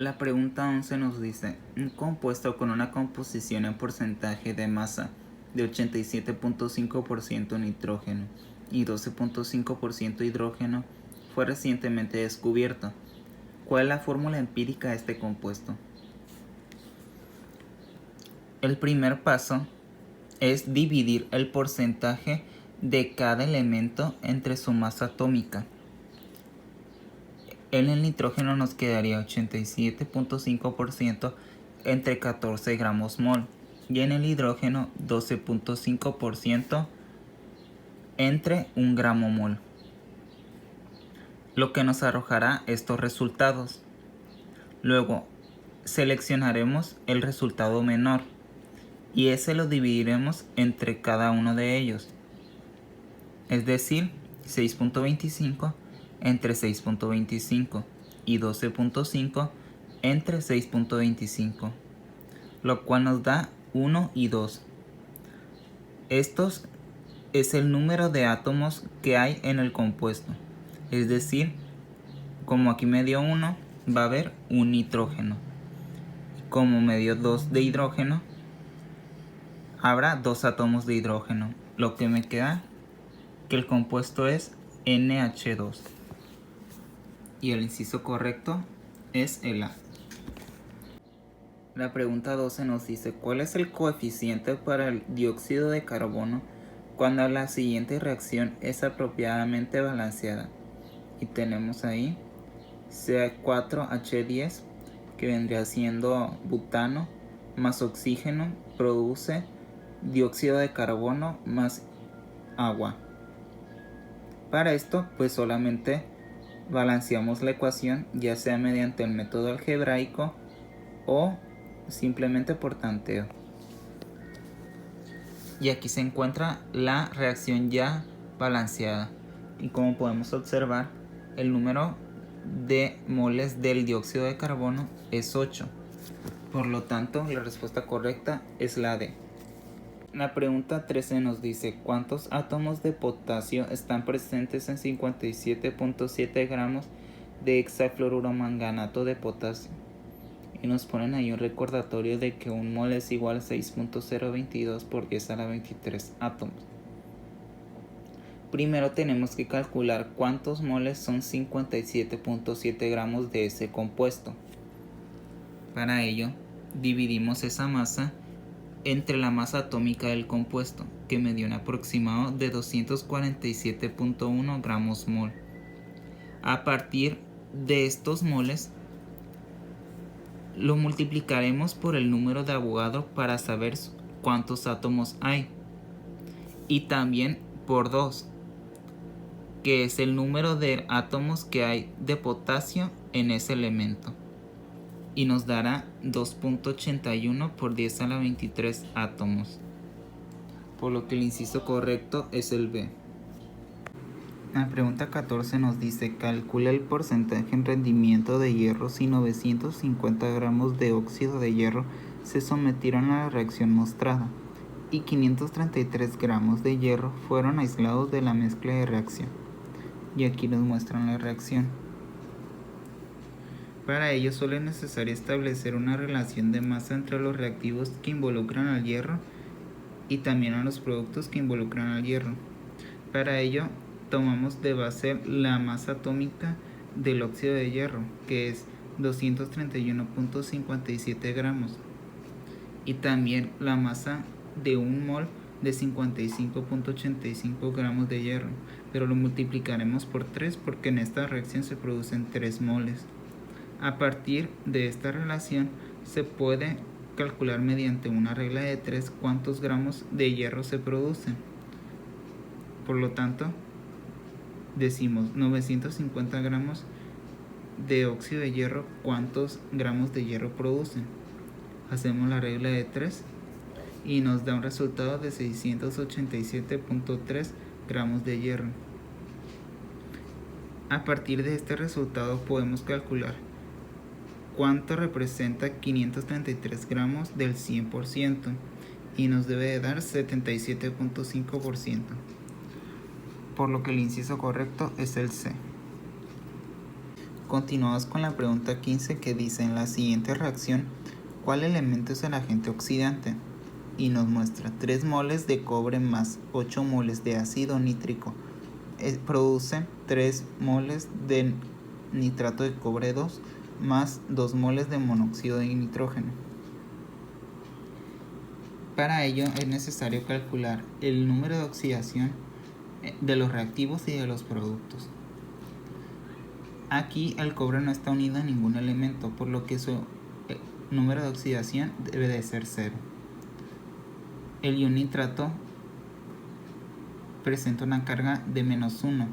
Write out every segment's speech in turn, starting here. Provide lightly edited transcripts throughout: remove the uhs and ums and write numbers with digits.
La pregunta 11 nos dice, un compuesto con una composición en porcentaje de masa de 87.5% nitrógeno y 12.5% hidrógeno fue recientemente descubierto. ¿Cuál es la fórmula empírica de este compuesto? El primer paso es dividir el porcentaje de cada elemento entre su masa atómica. En el nitrógeno nos quedaría 87.5% entre 14 gramos mol y en el hidrógeno 12.5% entre 1 gramo mol, lo que nos arrojará estos resultados. Luego seleccionaremos el resultado menor y ese lo dividiremos entre cada uno de ellos, es decir, 6.25 entre 6.25 y 12.5 entre 6.25, lo cual nos da 1 y 2. Estos es el número de átomos que hay en el compuesto, es decir, como aquí me dio 1, va a haber un nitrógeno. Como me dio 2 de hidrógeno, habrá 2 átomos de hidrógeno, lo que me queda que el compuesto es NH2. Y el inciso correcto es el A. La pregunta 12 nos dice, ¿cuál es el coeficiente para el dióxido de carbono cuando la siguiente reacción es apropiadamente balanceada? Y tenemos ahí C4H10, que vendría siendo butano, más oxígeno, produce dióxido de carbono más agua. Para esto, pues solamente balanceamos la ecuación, ya sea mediante el método algebraico o simplemente por tanteo. Y aquí se encuentra la reacción ya balanceada. Y como podemos observar, el número de moles del dióxido de carbono es 8. Por lo tanto, la respuesta correcta es la D. La pregunta 13 nos dice, ¿cuántos átomos de potasio están presentes en 57.7 gramos de hexafluoromanganato de potasio? Y nos ponen ahí un recordatorio de que un mol es igual a 6.022 por 10 a la 23 átomos. Primero tenemos que calcular cuántos moles son 57.7 gramos de ese compuesto. Para ello, dividimos esa masa entre la masa atómica del compuesto, que me dio un aproximado de 247.1 gramos mol. A partir de estos moles, lo multiplicaremos por el número de Avogadro para saber cuántos átomos hay. Y también por 2, que es el número de átomos que hay de potasio en ese elemento. Y nos dará 2.81 por 10 a la 23 átomos. Por lo que el inciso correcto es el B. La pregunta 14 nos dice, calcula el porcentaje en rendimiento de hierro si 950 gramos de óxido de hierro se sometieron a la reacción mostrada y 533 gramos de hierro fueron aislados de la mezcla de reacción. Y aquí nos muestran la reacción. Para ello solo es necesario establecer una relación de masa entre los reactivos que involucran al hierro y también a los productos que involucran al hierro. Para ello tomamos de base la masa atómica del óxido de hierro, que es 231.57 gramos, y también la masa de un mol de 55.85 gramos de hierro, pero lo multiplicaremos por 3 porque en esta reacción se producen 3 moles. A partir de esta relación se puede calcular mediante una regla de 3 cuántos gramos de hierro se producen. Por lo tanto, decimos 950 gramos de óxido de hierro, ¿cuántos gramos de hierro producen? Hacemos la regla de 3 y nos da un resultado de 687.3 gramos de hierro. A partir de este resultado podemos calcular cuánto representa 533 gramos del 100% y nos debe de dar 77.5%. Por lo que el inciso correcto es el C. Continuamos con la pregunta 15 que dice: en la siguiente reacción, ¿cuál elemento es el agente oxidante? Y nos muestra 3 moles de cobre más 8 moles de ácido nítrico. Produce 3 moles de nitrato de cobre 2 más 2 moles de monóxido de nitrógeno. Para ello es necesario calcular el número de oxidación de los reactivos y de los productos. Aquí el cobre no está unido a ningún elemento, por lo que su número de oxidación debe de ser 0. El ion nitrato presenta una carga de menos 1,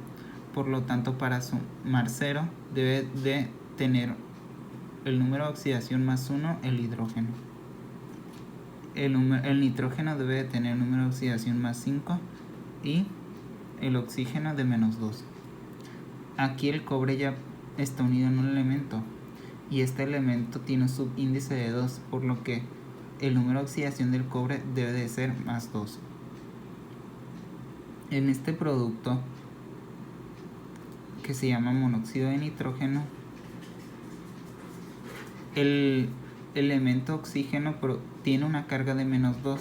por lo tanto para sumar 0 debe de tener el número de oxidación más 1 el hidrógeno. El nitrógeno debe de tener el número de oxidación más 5 y el oxígeno de menos 2. Aquí el cobre ya está unido en un elemento y este elemento tiene un subíndice de 2, por lo que el número de oxidación del cobre debe de ser más 2. En este producto, que se llama monóxido de nitrógeno, el elemento oxígeno tiene una carga de menos 2.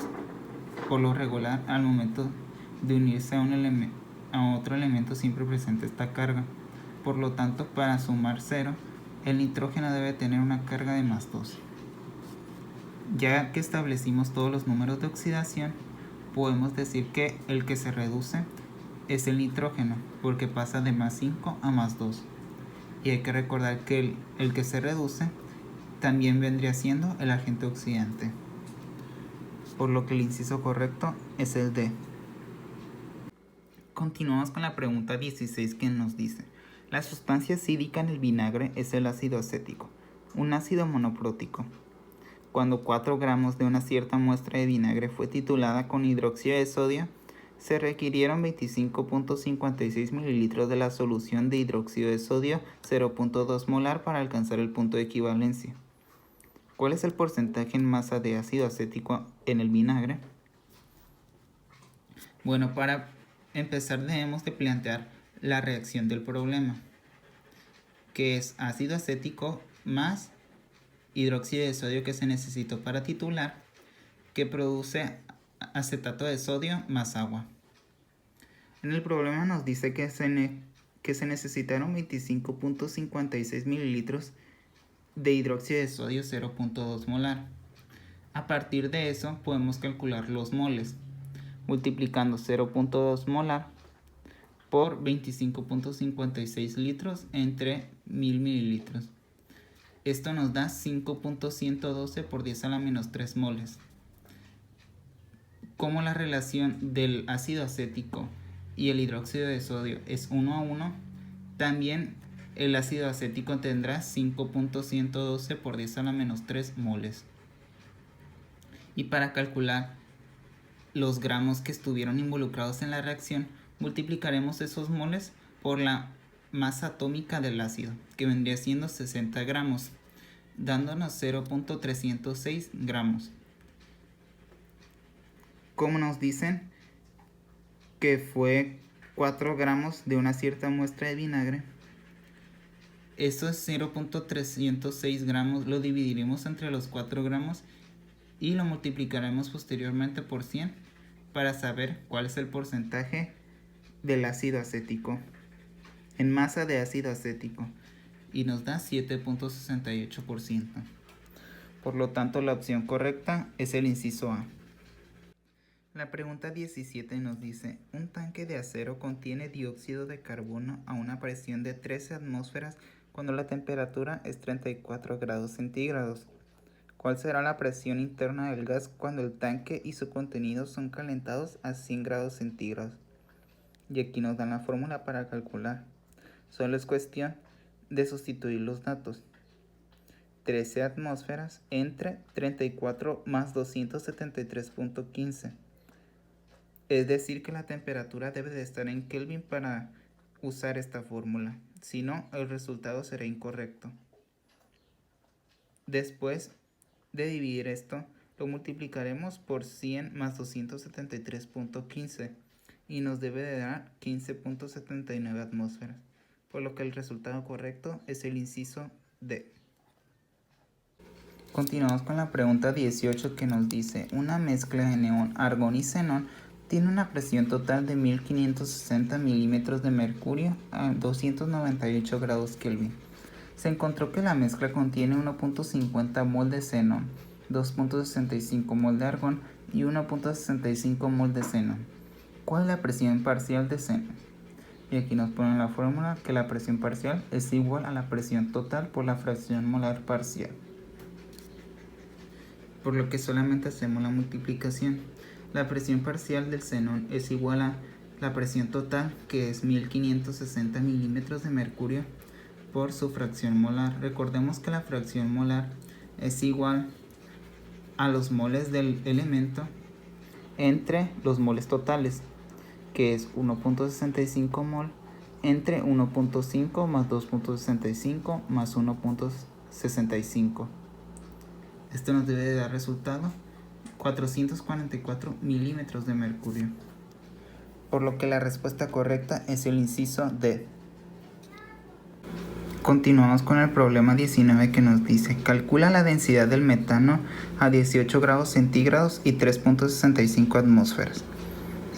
Por lo regular, al momento de unirse a otro elemento siempre presenta esta carga. Por lo tanto, para sumar 0, el nitrógeno debe tener una carga de más 2. Ya que establecimos todos los números de oxidación, podemos decir que el que se reduce es el nitrógeno, porque pasa de más 5 a más 2. Y hay que recordar que el que se reduce también vendría siendo el agente oxidante, por lo que el inciso correcto es el D. Continuamos con la pregunta 16 que nos dice: la sustancia acídica en el vinagre es el ácido acético, un ácido monoprótico. Cuando 4 gramos de una cierta muestra de vinagre fue titulada con hidróxido de sodio, se requirieron 25.56 mililitros de la solución de hidróxido de sodio 0.2 molar para alcanzar el punto de equivalencia. ¿Cuál es el porcentaje en masa de ácido acético en el vinagre? Bueno, para empezar debemos de plantear la reacción del problema, que es ácido acético más hidróxido de sodio que se necesitó para titular, que produce acetato de sodio más agua. En el problema nos dice que se necesitaron 25.56 mililitros de hidróxido de sodio 0.2 molar. A partir de eso podemos calcular los moles, multiplicando 0.2 molar por 25.56 litros entre 1000 mililitros. Esto nos da 5.112 por 10 a la menos 3 moles. Como la relación del ácido acético y el hidróxido de sodio es 1 a 1, también el ácido acético tendrá 5.112 por 10 a la menos 3 moles. Y para calcular los gramos que estuvieron involucrados en la reacción, multiplicaremos esos moles por la masa atómica del ácido, que vendría siendo 60 gramos, dándonos 0.306 gramos. Como nos dicen que fue 4 gramos de una cierta muestra de vinagre, estos 0.306 gramos lo dividiremos entre los 4 gramos y lo multiplicaremos posteriormente por 100 para saber cuál es el porcentaje del ácido acético en masa de ácido acético, y nos da 7.68%. Por lo tanto, la opción correcta es el inciso A. La pregunta 17 nos dice: un tanque de acero contiene dióxido de carbono a una presión de 13 atmósferas cuando la temperatura es 34 grados centígrados. ¿Cuál será la presión interna del gas cuando el tanque y su contenido son calentados a 100 grados centígrados? Y aquí nos dan la fórmula para calcular. Solo es cuestión de sustituir los datos. 13 atmósferas entre 34 más 273.15. Es decir que la temperatura debe de estar en Kelvin para usar esta fórmula. Si no, el resultado será incorrecto. Después de dividir esto, lo multiplicaremos por 100 más 273.15 y nos debe de dar 15.79 atmósferas. por lo que el resultado correcto es el inciso D. Continuamos con la pregunta 18 que nos dice: una mezcla de neón, argón y xenón tiene una presión total de 1560 milímetros de mercurio a 298 grados Kelvin. Se encontró que la mezcla contiene 1.50 mol de xenón, 2.65 mol de argón y 1.65 mol de xenón. ¿Cuál es la presión parcial de xenón? Y aquí nos ponen la fórmula que la presión parcial es igual a la presión total por la fracción molar parcial. Por lo que solamente hacemos la multiplicación. La presión parcial del xenón es igual a la presión total, que es 1560 milímetros de mercurio, por su fracción molar. Recordemos que la fracción molar es igual a los moles del elemento entre los moles totales, que es 1.65 mol entre 1.5 más 2.65 más 1.65. Esto nos debe de dar resultado 444 milímetros de mercurio. Por lo que la respuesta correcta es el inciso D. Continuamos con el problema 19 que nos dice: calcula la densidad del metano a 18 grados centígrados y 3.65 atmósferas.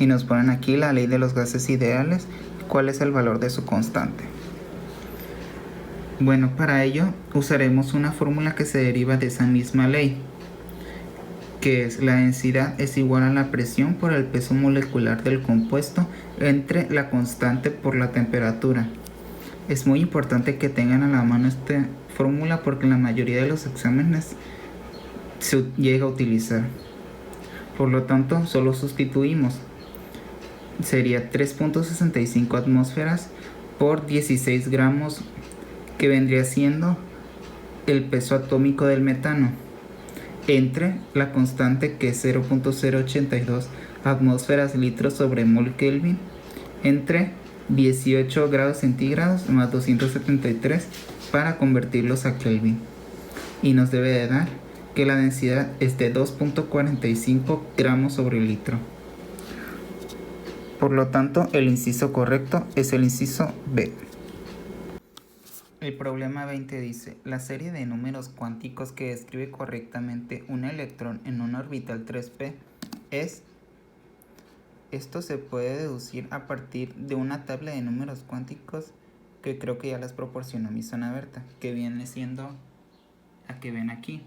Y nos ponen aquí la ley de los gases ideales, cuál es el valor de su constante. Bueno, para ello usaremos una fórmula que se deriva de esa misma ley, que es: la densidad es igual a la presión por el peso molecular del compuesto entre la constante por la temperatura. Es muy importante que tengan a la mano esta fórmula porque en la mayoría de los exámenes se llega a utilizar. Por lo tanto, solo sustituimos. Sería 3.65 atmósferas por 16 gramos, que vendría siendo el peso atómico del metano, entre la constante, que es 0.082 atmósferas litros sobre mol Kelvin, entre 18 grados centígrados más 273 para convertirlos a Kelvin. Y nos debe de dar que la densidad es de 2.45 gramos sobre litro. Por lo tanto, el inciso correcto es el inciso B. El problema 20 dice: la serie de números cuánticos que describe correctamente un electrón en una orbital 3p es... Esto se puede deducir a partir de una tabla de números cuánticos que creo que ya les proporcionó mi zona Berta, que viene siendo la que ven aquí.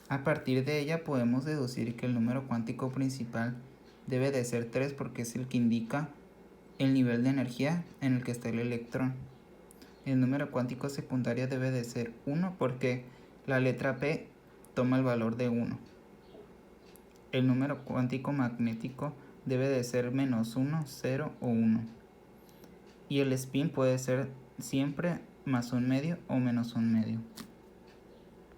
A partir de ella podemos deducir que el número cuántico principal debe de ser 3, porque es el que indica el nivel de energía en el que está el electrón. El número cuántico secundario debe de ser 1, porque la letra P toma el valor de 1. El número cuántico magnético debe de ser -1, 0 o 1. Y el spin puede ser siempre +1/2 o -1/2.